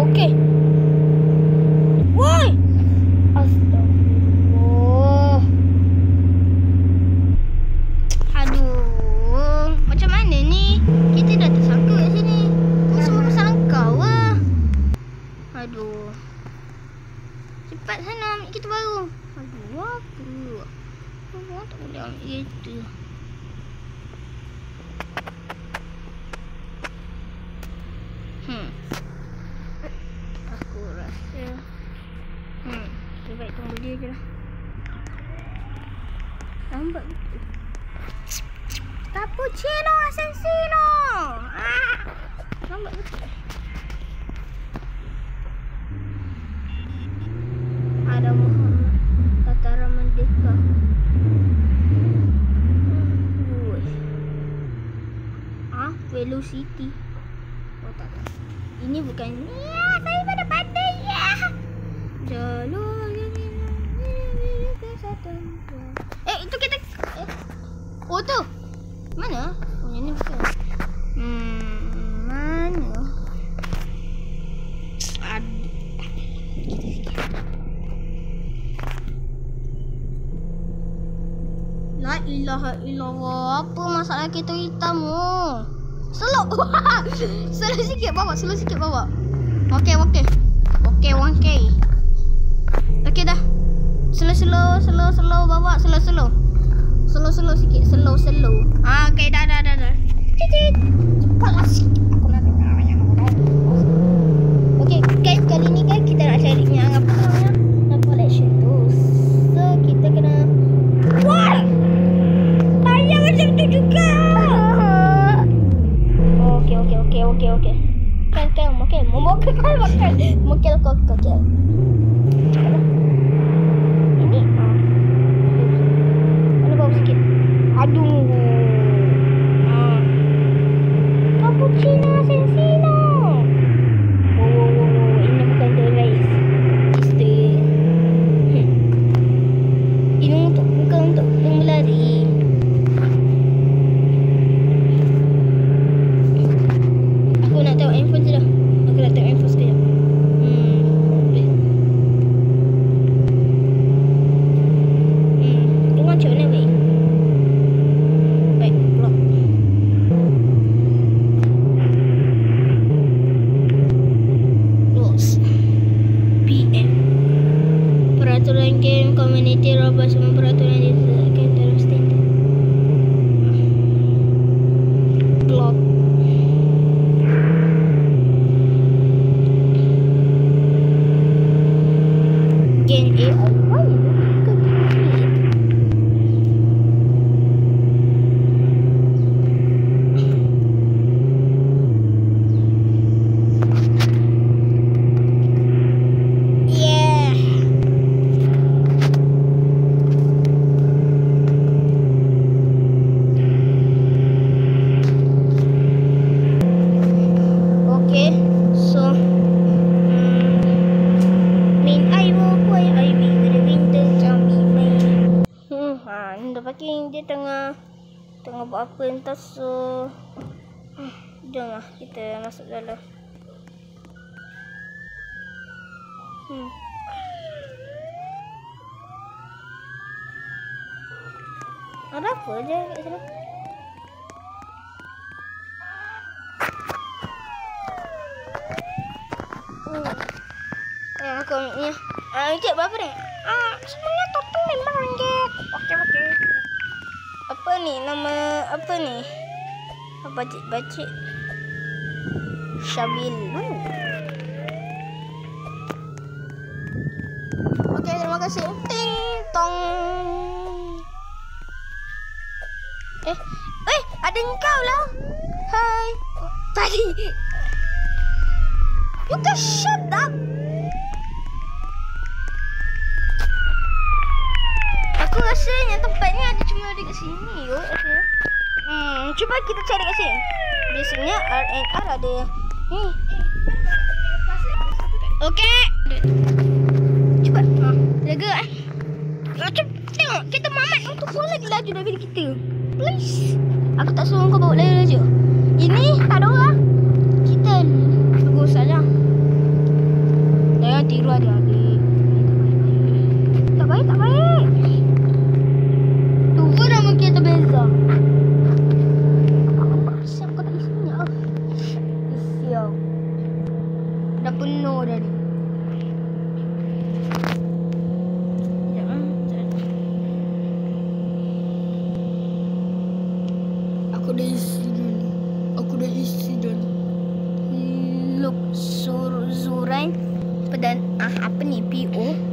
Okey. Woi. Astagfirullah. Aduh, macam mana ni? Kita dah tersangka kat sini. Ni semua pasal kau lah. Aduh. Cepat sana ambil kita baru. Aduh, apa? Orang tak boleh ambil kereta. Aku rasa lebih baik tunggu dia je lah. Lambat betul. Cappuccino Sensino. Lambat betul. Ada Muhammad Tentara Merdeka. Velocity. Oh tak. Ini bukan. Ya, saya pada pandai ya. Jalur itu kita. Oh tu. Mana? Oh yang ni bukan. Mana? La ilaha illallah. Apa masalah kereta hitam tu? Slow. Slow sikit bawa, slow sikit bawa. Okey. Okey dah. Slow bawa, slow. Slow sikit, slow. Okey dah. Cicit. Cepatlah sikit. Aku nak dengar yang okey, guys, kali ni kan kita nak cari yang apa namanya? Nak collection tu. So kita kena wah! Tayar macam tu juga. Okey. Kan, makan. Ini mana bau sikit. Aduh. Cappuccino Sensino. Ini bukan the race. Ini bukan untuk berlari. Aku nak tengok handphone je dah. Sekejap. Tengok macam mana weh. Baik, block. Rules PM. Peraturan game community robot semua peraturan disediakan dalam standard. Block. Gen AI. Why you look at me? Yeah. Okay, so ni dah parking, dia tengah buat apa entah, so jom lah kita masuk dalam. Ada apa je kat sana? Aku ambil ni. Cik berapa ni? Sebenarnya total RM5. Okey. Apa ni? Nama apa ni? Bacik. Syabil. Okey, terima kasih. Ting tong. Ada engkau lah. Hai. Tadi. You can shut up. Aku rasanya tempatnya ada cuma dekat sini kot. Cuba kita cari kat sini. Biasanya RNR ada. Okey. Cepat. Jaga tengok kita Mamat untuk kau lagi laju daripada kita. Please. Aku tak suruh kau bawa laju. Ini tak ada orang. Kita tunggu saja. dah isi dah ni. Aku dah isi dah ni. Look Zurain. Apa ni? PO.